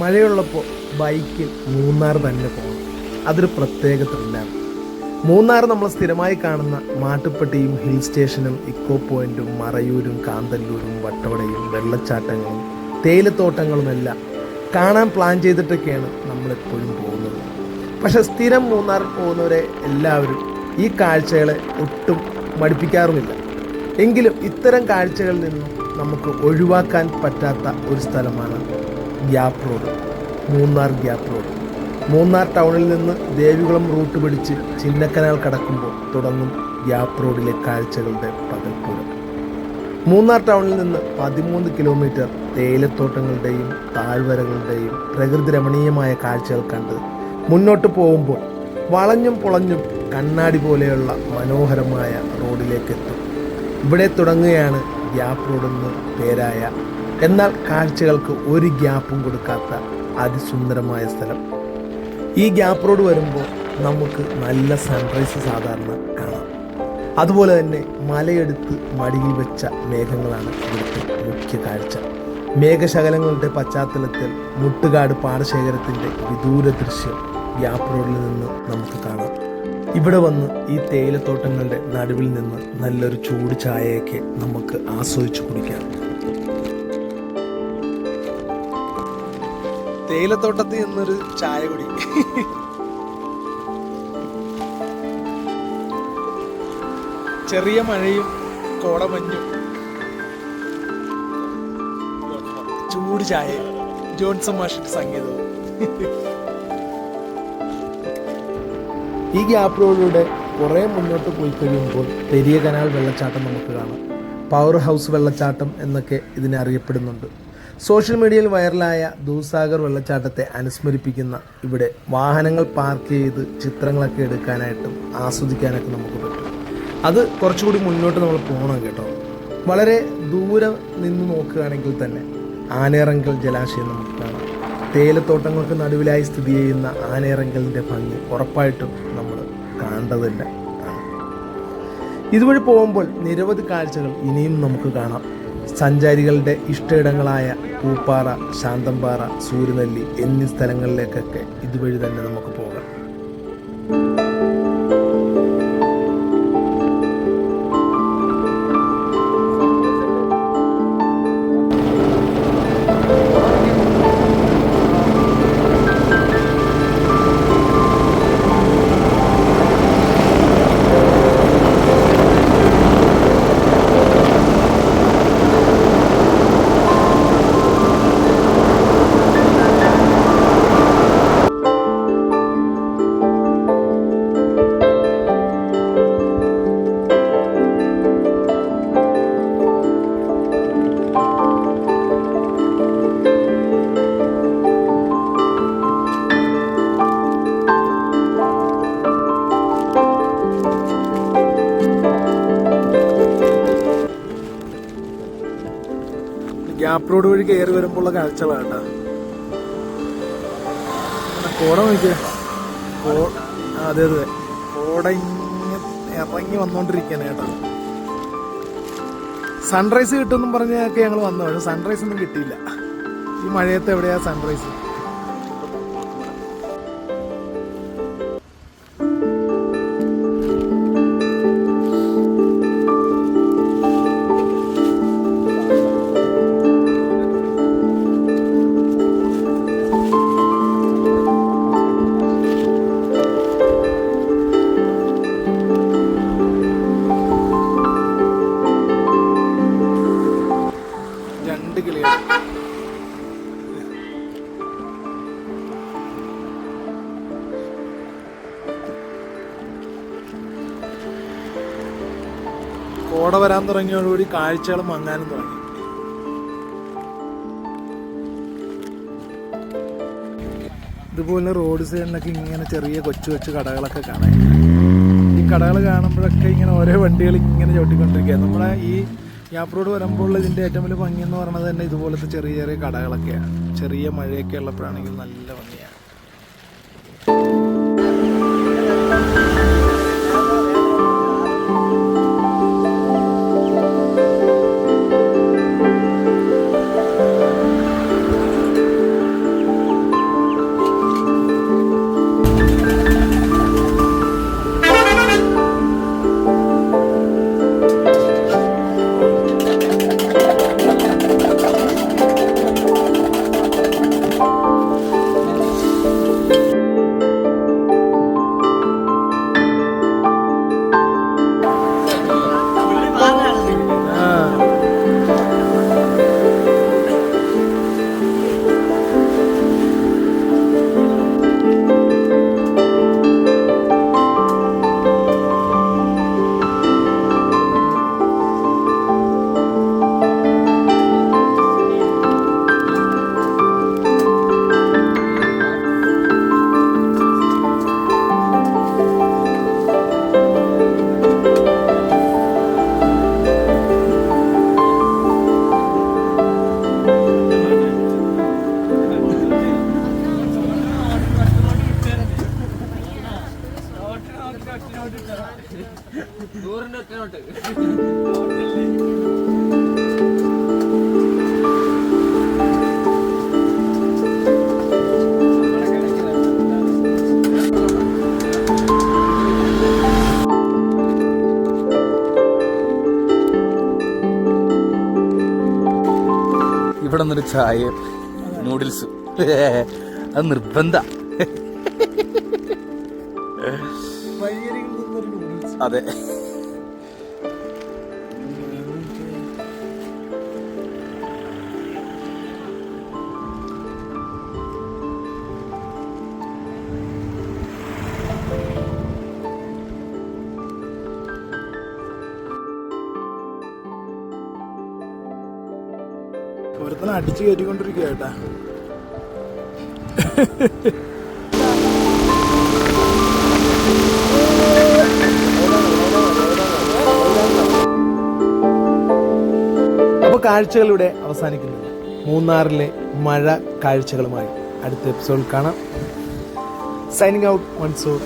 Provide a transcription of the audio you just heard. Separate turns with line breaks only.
മഴയുള്ളപ്പോൾ ബൈക്കിൽ മൂന്നാർ തന്നെ പോകണം. അതൊരു പ്രത്യേക ത്രില്ലാണ്. മൂന്നാർ നമ്മൾ സ്ഥിരമായി കാണുന്ന മാട്ടുപ്പെട്ടിയും ഹിൽ സ്റ്റേഷനും ഇക്കോ പോയിന്റും മറയൂരും കാന്തല്ലൂരും വട്ടവടയും വെള്ളച്ചാട്ടങ്ങളും തേയിലത്തോട്ടങ്ങളുമെല്ലാം കാണാൻ പ്ലാൻ ചെയ്തിട്ടൊക്കെയാണ് നമ്മളെപ്പോഴും പോകുന്നത്. പക്ഷെ സ്ഥിരം മൂന്നാറിൽ പോകുന്നവരെ എല്ലാവരും ഈ കാഴ്ചകളെ ഒട്ടും മടുപ്പിക്കാറുമില്ല. എങ്കിലും ഇത്തരം കാഴ്ചകളിൽ നിന്നും നമുക്ക് ഒഴിവാക്കാൻ പറ്റാത്ത ഒരു സ്ഥലമാണ് gap road, Munnar gap road. Munnar ടൗണിൽ നിന്ന് ദേവികുളം റൂട്ട് പിടിച്ച് ചിന്നക്കനാൽ കടക്കുമ്പോൾ തുടങ്ങും ഗ്യാപ്പ് റോഡിലെ കാഴ്ചകളുടെ പകൽപ്പൂരം. മൂന്നാർ ടൗണിൽ നിന്ന് 13 കിലോമീറ്റർ തേയിലത്തോട്ടങ്ങളുടെയും താഴ്വരകളുടെയും പ്രകൃതി രമണീയമായ കാഴ്ചകൾ കണ്ട് മുന്നോട്ട് പോകുമ്പോൾ വളഞ്ഞും പൊളഞ്ഞും കണ്ണാടി പോലെയുള്ള മനോഹരമായ റോഡിലേക്ക് എത്തും. ഇവിടെ തുടങ്ങുകയാണ് ഗ്യാപ്പ് റോഡ് എന്ന് പേരായ, എന്നാൽ കാഴ്ചകൾക്ക് ഒരു ഗ്യാപ്പും കൊടുക്കാത്ത അതിസുന്ദരമായ സ്ഥലം. ഈ ഗ്യാപ്പ് റോഡ് വരുമ്പോൾ നമുക്ക് നല്ല സൺറൈസ് സാധാരണ കാണാം. അതുപോലെ തന്നെ മലയെടുത്ത് മടിയിൽ വെച്ച മേഘങ്ങളാണ് ഇവിടുത്തെ മുഖ്യ കാഴ്ച. മേഘശകലങ്ങളുടെ പശ്ചാത്തലത്തിൽ മുട്ടുകാട് പാടശേഖരത്തിൻ്റെ വിദൂര ദൃശ്യം ഗ്യാപ്പ് റോഡിൽ നിന്ന് നമുക്ക് കാണാം. ഇവിടെ വന്ന് ഈ തേയിലത്തോട്ടങ്ങളുടെ നടുവിൽ നിന്ന് നല്ലൊരു ചൂട് ചായയൊക്കെ നമുക്ക് ആസ്വദിച്ചു കുടിക്കാം. തേയിലത്തോട്ടത്തിൽ നിന്നൊരു ചായ കുടി. ചെറിയ മഴയും കോടമഞ്ഞും ചൂട് ചായ, ജോൺസൺ മാഷിന്റെ സംഗീതവും. ഈ ഗ്യാപ്പ് റോഡിലൂടെ കുറേ മുന്നോട്ട് പോയി കഴിയുമ്പോൾ പെരിയ കനാൽ വെള്ളച്ചാട്ടം നമുക്ക് കാണാം. പവർ ഹൗസ് വെള്ളച്ചാട്ടം എന്നൊക്കെ ഇതിനെ അറിയപ്പെടുന്നുണ്ട്. സോഷ്യൽ മീഡിയയിൽ വൈറലായ ദൂസാഗർ വെള്ളച്ചാട്ടത്തെ അനുസ്മരിപ്പിക്കുന്ന ഇവിടെ വാഹനങ്ങൾ പാർക്ക് ചെയ്ത് ചിത്രങ്ങളൊക്കെ എടുക്കാനായിട്ടും ആസ്വദിക്കാനൊക്കെ നമുക്ക് പറ്റും. അത് കുറച്ചുകൂടി മുന്നോട്ട് നമ്മൾ പോകണം കേട്ടോ. വളരെ ദൂരം നിന്ന് നോക്കുകയാണെങ്കിൽ തന്നെ ആനേറങ്കൽ ജലാശയം നമുക്ക് കാണാം. തേയിലത്തോട്ടങ്ങൾക്ക് നടുവിലായി സ്ഥിതി ചെയ്യുന്ന ആനേറങ്കലിൻ്റെ ഭംഗി ഉറപ്പായിട്ടും നമ്മൾ കാണേണ്ടതില്ല. ഇതുവഴി പോകുമ്പോൾ നിരവധി കാഴ്ചകൾ ഇനിയും നമുക്ക് കാണാം. സഞ്ചാരികളുടെ ഇഷ്ടയിടങ്ങളായ പൂപ്പാറ, ശാന്തമ്പാറ, സൂര്യനെല്ലി എന്നീ സ്ഥലങ്ങളിലേക്കൊക്കെ ഇതുവഴി തന്നെ നമുക്ക് പോകാം. ഗ്യാപ്പ് റോഡ് വഴി കയറി വരുമ്പോഴുള്ള കാഴ്ചകളാണ്. കോട നോക്കിയ അതെ അതെ, കോട ഇറങ്ങി വന്നോണ്ടിരിക്കാണ് കേട്ടോ. സൺറൈസ് കിട്ടുമെന്നും പറഞ്ഞൊക്കെ ഞങ്ങൾ വന്നു, പക്ഷെ സൺറൈസ് ഒന്നും കിട്ടിയില്ല. ഈ മഴയത്ത് എവിടെയാ സൺറൈസ്? കോട വരാൻ തുടങ്ങിയോടുകൂടി കാഴ്ചകൾ മങ്ങാനും തുടങ്ങി. ഇതുപോലെ റോഡ് സൈഡിലൊക്കെ ഇങ്ങനെ ചെറിയ കൊച്ചു കൊച്ചു കടകളൊക്കെ കാണാൻ. ഈ കടകൾ കാണുമ്പോഴൊക്കെ ഇങ്ങനെ ഓരോ വണ്ടികൾ ഇങ്ങനെ ചവിട്ടിക്കൊണ്ടിരിക്കുക. നമ്മുടെ ഈ ഗ്യാപ്പ് റോഡ് വരുമ്പോൾ ഇതിൻ്റെ ഏറ്റവും വലിയ ഭംഗി എന്ന് പറയുന്നത് തന്നെ ഇതുപോലത്തെ ചെറിയ ചെറിയ കടകളൊക്കെയാണ്. ചെറിയ മഴയൊക്കെ ഉള്ളപ്പോഴാണെങ്കിൽ നല്ല ഭംഗിയാണ്.
ഇവിടെ നിന്നൊരു ചായ നൂഡിൽസ് അത് നിർബന്ധ. അതെ,
ഒരുത്തനെ അടിച്ചു കയറ്റിക്കൊണ്ടിരിക്കുക കേട്ടാ. അപ്പോൾ കാഴ്ചകൾ ഇവിടെ അവസാനിക്കുന്നില്ല. മൂന്നാറിലെ മഴ കാഴ്ചകളുമായി അടുത്ത എപ്പിസോഡിൽ കാണാം. Signing out, Mansoor.